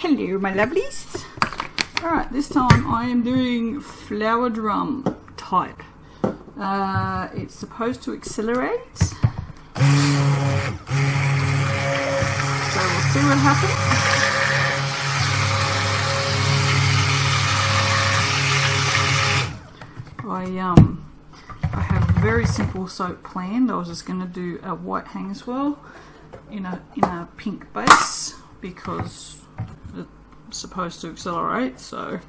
Hello, my lovelies. Alright, this time I am doing flower drum type. It's supposed to accelerate. So we'll see what happens. I have a very simple soap planned. I was just going to do a white hang swirl in a pink base because it's supposed to accelerate. So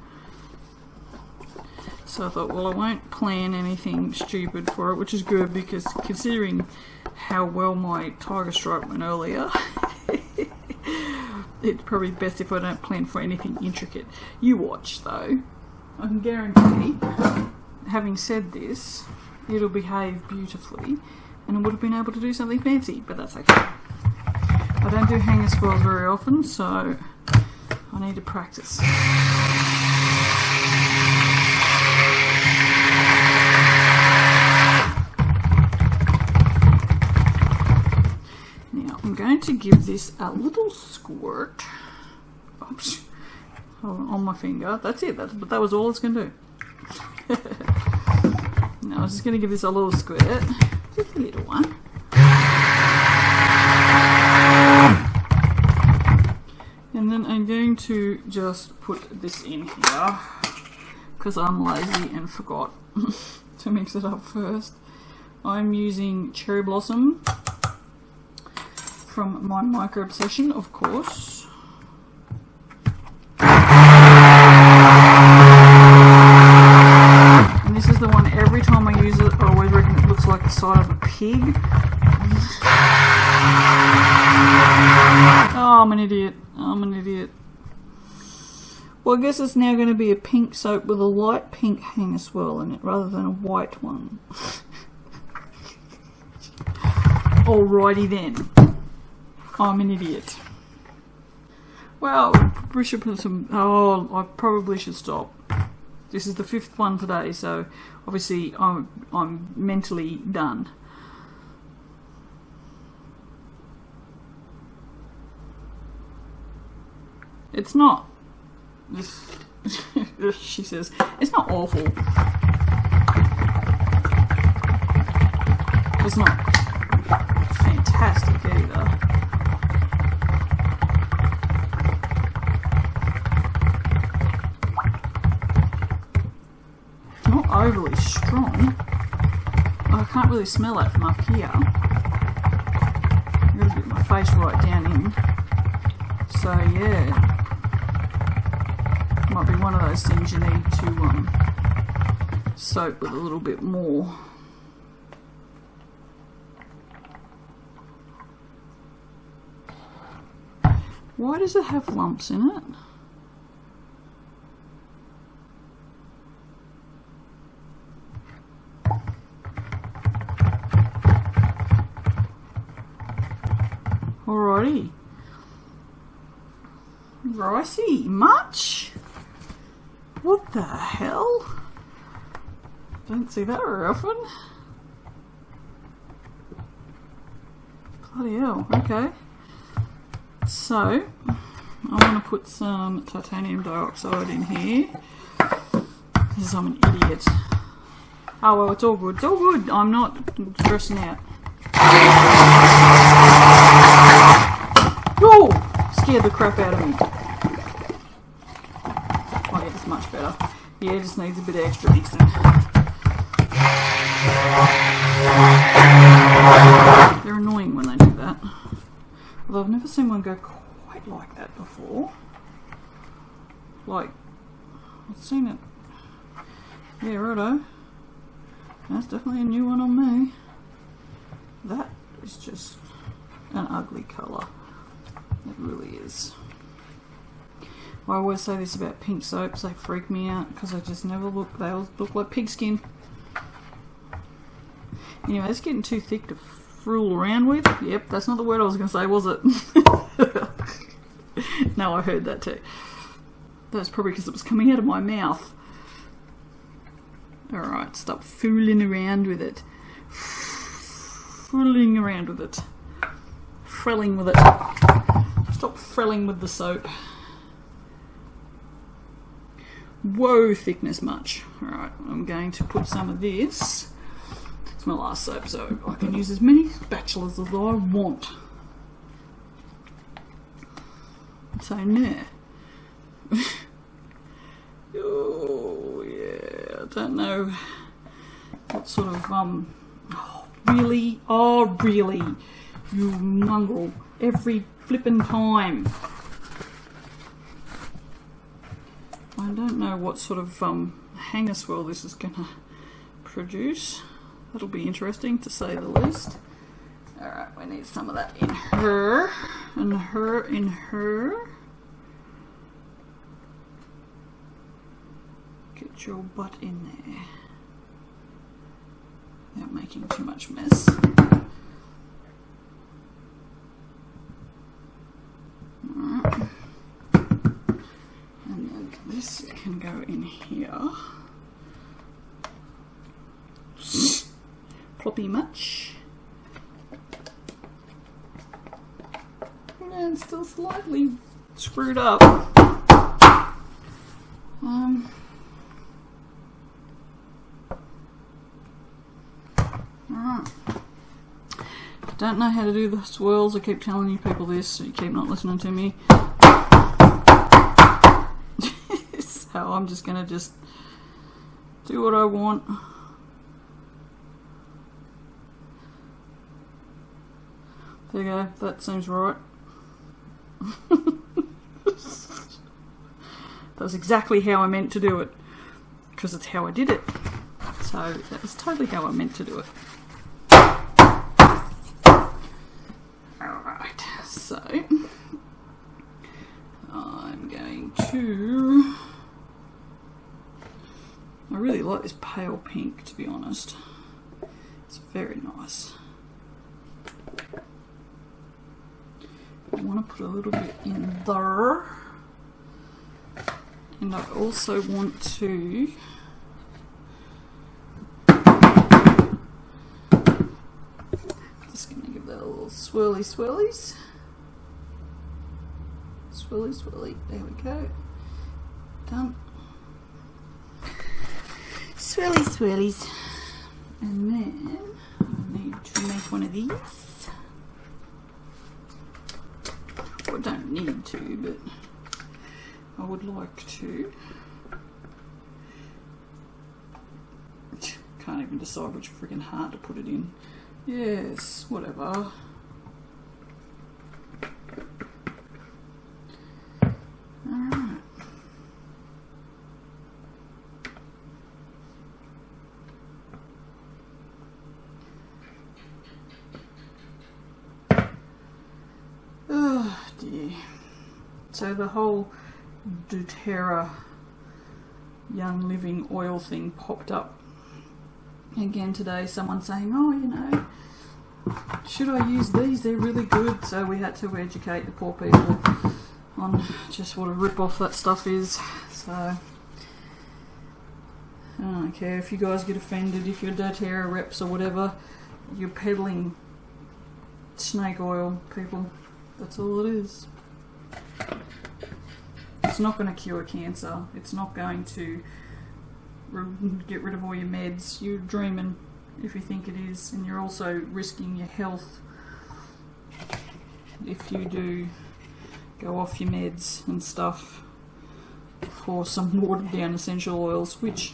I thought, well, I won't plan anything stupid for it, which is good because considering how well my tiger stripe went earlier, it's probably best if I don't plan for anything intricate. You watch though. I can guarantee, having said this, it'll behave beautifully and I would have been able to do something fancy, but that's okay. I don't do hanger swirls very often, so I need to practice. Now I'm going to give this a little squirt. Oops. On my finger. That's it. That was all it's going to do. Now I was just going to give this a little squirt. Just a little one. And then I'm going to just put this in here because I'm lazy and forgot to mix it up first. I'm using Cherry Blossom from my Mica Obsession, of course. And this is the one, every time I use it, I always reckon it looks like the side of a pig. Oh, I'm an idiot. I'm an idiot. Well, I guess it's now going to be a pink soap with a light pink hanger swirl in it rather than a white one. Alrighty then. I'm an idiot. Well, we should put some... Oh, I probably should stop. This is the 5th one today, so obviously I'm mentally done. It's not... she says, it's not awful. It's not fantastic either. Not overly strong. I can't really smell that from up here. I've got to get my face right down in. So yeah. Might be one of those things you need to soak with a little bit more. Why does it have lumps in it? Alrighty. Ricey, much? What the hell? Don't see that very often. Bloody hell, okay. So, I want to put some titanium dioxide in here. Because I'm an idiot. Oh well, it's all good. It's all good. I'm not stressing out. Oh! Scared the crap out of me. Oh yeah, that's much better. Yeah, it just needs a bit of extra mixing. They're annoying when they do that. Although I've never seen one go quite like that before. Like, I've seen it. Yeah, righto. That's definitely a new one on me. That is just an ugly colour. It really is. I always say this about pink soaps, they freak me out because they just never look, they all look like pigskin. Anyway, it's getting too thick to fool around with. Yep, that's not the word I was going to say, was it? No, I heard that too. That's probably because it was coming out of my mouth. Alright, stop fooling around with it. Fooling around with it. Frelling with it. Stop frelling with the soap. Whoa, thickness much. Alright, I'm going to put some of this. It's my last soap, so I can use as many spatulas as I want. So now. Oh yeah, I don't know what sort of oh really, you mongrel, every flippin' time. I don't know what sort of hanger swirl this is gonna produce. That'll be interesting to say the least. Alright, we need some of that in her, and her, in her. Get your butt in there without making too much mess. Alright. And then this can go in here. Ploppy much. And still slightly screwed up. Don't know how to do the swirls. I keep telling you people this, so you keep not listening to me. So I'm just gonna do what I want. There you go, that seems right. That's exactly how I meant to do it, because it's how I did it. So that was totally how I meant to do it. Alright, so I'm going to... I really like this pale pink, to be honest. It's very nice. I want to put a little bit in there. And I also want to just going to give that a little swirly swirlies. Swirly swirly. There we go. Done. Swirly swirlies. And then I need to make one of these. I don't need to, but I would like to. Can't even decide which freaking heart to put it in. Yes, whatever. Alright. Oh dear. So the whole doTERRA Young Living oil thing popped up again today. Someone saying, oh, you know, should I use these? They're really good. So we had to educate the poor people on just what a rip-off that stuff is. So I don't care if you guys get offended, if you're doTERRA reps or whatever, you're peddling snake oil, people. That's all it is. It's not going to cure cancer. It's not going to get rid of all your meds. You're dreaming if you think it is, and you're also risking your health if you do go off your meds and stuff for some watered down essential oils, which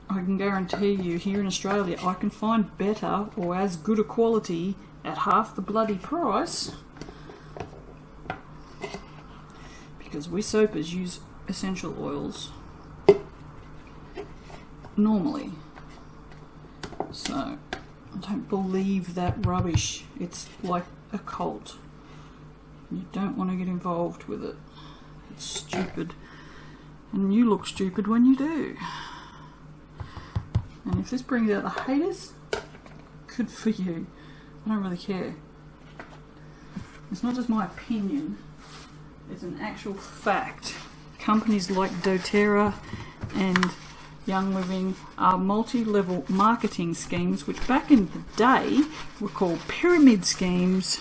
I can guarantee you here in Australia I can find better or as good a quality at half the bloody price, because we soapers use essential oils normally. So I don't believe that rubbish. It's like a cult. You don't want to get involved with it. It's stupid. And you look stupid when you do. And if this brings out the haters, good for you. I don't really care. It's not just my opinion. It's an actual fact. Companies like doTERRA and Young Living are multi-level marketing schemes, which back in the day were called pyramid schemes,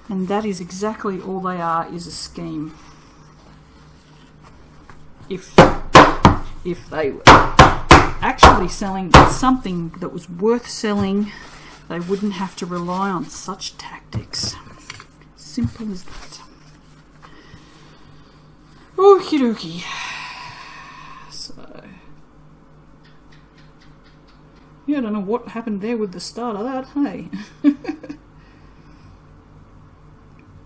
and that is exactly all they are, is a scheme. if they were actually selling something that was worth selling, they wouldn't have to rely on such tactics. Simple as that. Okie dokie. So, yeah, I don't know what happened there with the start of that, hey?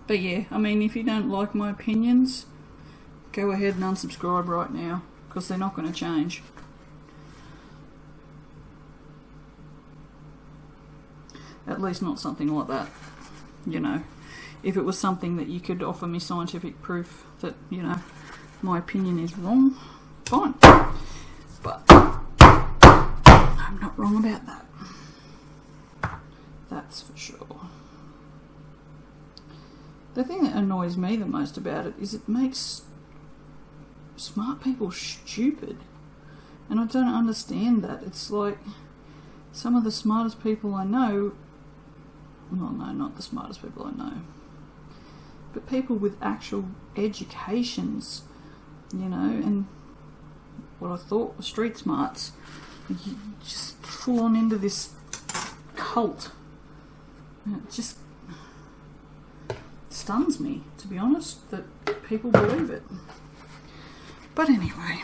But yeah, I mean, if you don't like my opinions, go ahead and unsubscribe right now, because they're not going to change. At least not something like that, you know. If it was something that you could offer me scientific proof that, you know, my opinion is wrong, fine. But I'm not wrong about that. That's for sure. The thing that annoys me the most about it is it makes smart people stupid. And I don't understand that. It's like some of the smartest people I know, well, no, not the smartest people I know, but people with actual educations, you know, and what I thought were street smarts, just full on into this cult. And it just stuns me, to be honest, that people believe it. But anyway,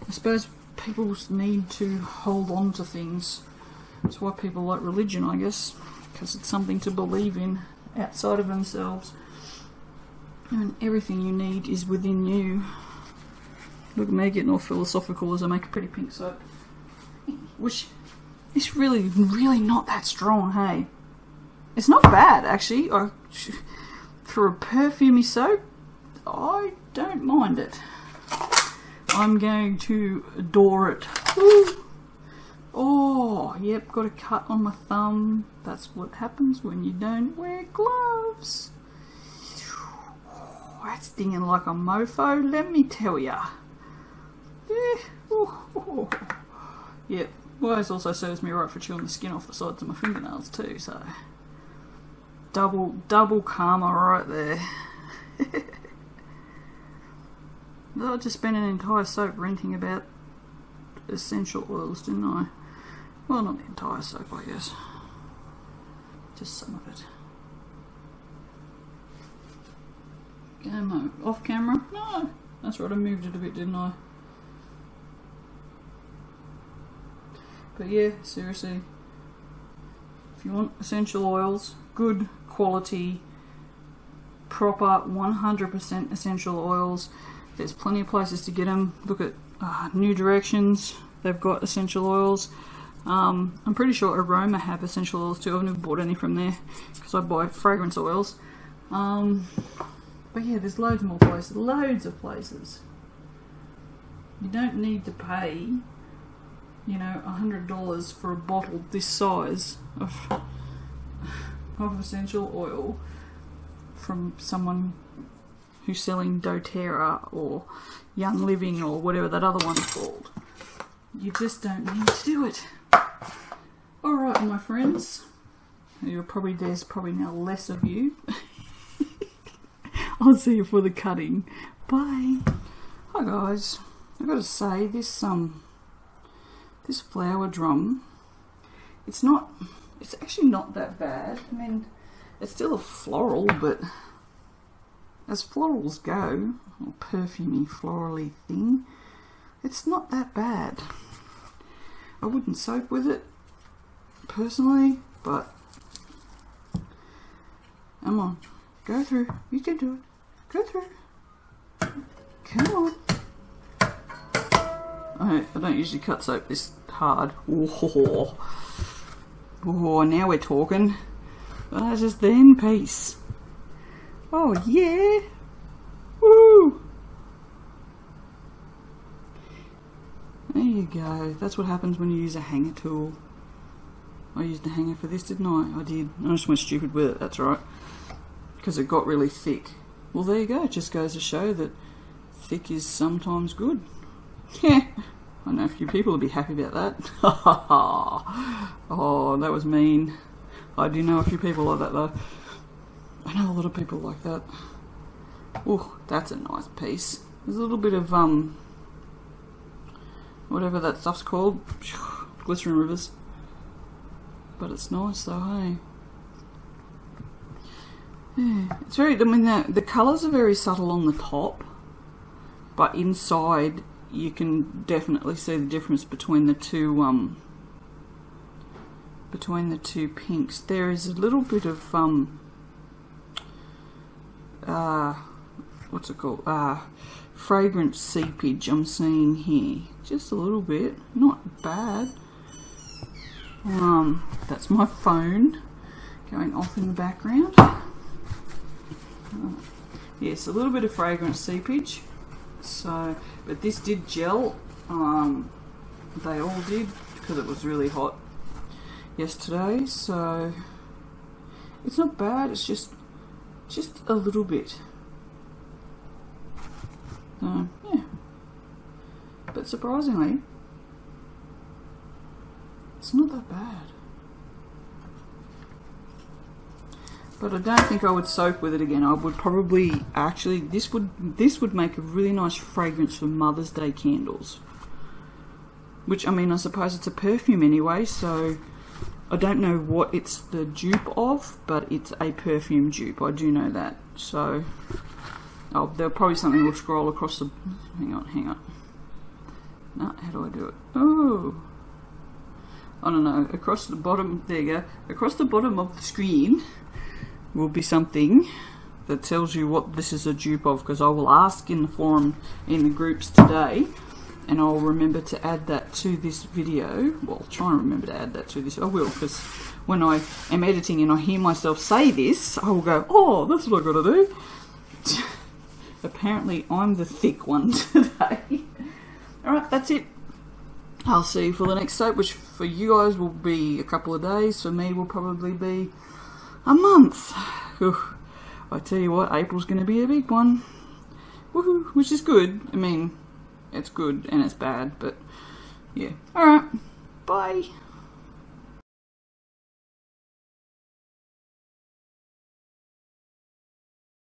I suppose people need to hold on to things. That's why people like religion, I guess, because it's something to believe in outside of themselves. And everything you need is within you. Look at me getting all philosophical as I make a pretty pink soap. Which is really not that strong, hey? It's not bad, actually. For a perfumey soap, I don't mind it. I'm going to adore it. Woo. Oh, yep, got a cut on my thumb. That's what happens when you don't wear gloves. Oh, that's stinging like a mofo, let me tell ya. Yeah. Oh. Yep. Well, this also serves me right for chewing the skin off the sides of my fingernails too, so double karma right there. I just spent an entire soap ranting about essential oils, didn't I? Well, not the entire soap, I guess. Just some of it. Off camera? No, that's right, I moved it a bit, didn't I? But yeah, seriously, if you want essential oils, good quality, proper 100% essential oils, there's plenty of places to get them. Look at New Directions, they've got essential oils. I'm pretty sure Eroma have essential oils too. I've never bought any from there because I buy fragrance oils. But yeah, there's loads more places, loads of places. You don't need to pay, you know, $100 for a bottle this size of essential oil from someone who's selling doTERRA or Young Living or whatever that other one's called. You just don't need to do it. Alright, my friends, there's probably now less of you. I'll see you for the cutting. Bye. Hi guys, I've got to say, this flower drum, it's actually not that bad. I mean, it's still a floral, but as florals go, or perfumey florally thing, it's not that bad. I wouldn't soap with it personally, but come on, go through, you can do it, go through, come on. I don't usually cut soap this hard. Oh, now we're talking. That's just the end piece. Oh yeah, woo! There you go. That's what happens when you use a hanger tool. I used a hanger for this, didn't I? I did. I just went stupid with it, that's right. Because it got really thick. Well, there you go. It just goes to show that thick is sometimes good. Yeah. I know a few people will be happy about that. Oh, that was mean. I do know a few people like that though. I know a lot of people like that. Oh, that's a nice piece. There's a little bit of whatever that stuff's called, glycerin rivers. But it's nice though, hey? Yeah, it's very, I mean the colours are very subtle on the top, but inside you can definitely see the difference between the two pinks. There is a little bit of what's it called? Fragrant seepage I'm seeing here. Just a little bit, not bad. That's my phone going off in the background. Yes, a little bit of fragrant seepage. So, but this did gel. They all did because it was really hot yesterday. So it's not bad. It's just a little bit. Yeah, but surprisingly, it's not that bad. But I don't think I would soak with it again. I would probably actually, this would make a really nice fragrance for Mother's Day candles. Which, I mean, I suppose it's a perfume anyway, so I don't know what it's the dupe of, but it's a perfume dupe. I do know that. So, oh, there'll probably something will scroll across the, hang on. No, how do I do it? Oh, I don't know. Across the bottom, there you go. Across the bottom of the screen will be something that tells you what this is a dupe of, because I will ask in the forum, in the groups today, and I'll remember to add that to this video. Well, try and remember to add that to this. I will, because when I am editing and I hear myself say this, I will go, oh, that's what I gotta do. Apparently I'm the thick one today. Alright, that's it. I'll see you for the next soap, which for you guys will be a couple of days. For me will probably be a month. Whew. I tell you what, April's going to be a big one. Woohoo, which is good. I mean, it's good and it's bad, but yeah. Alright, bye.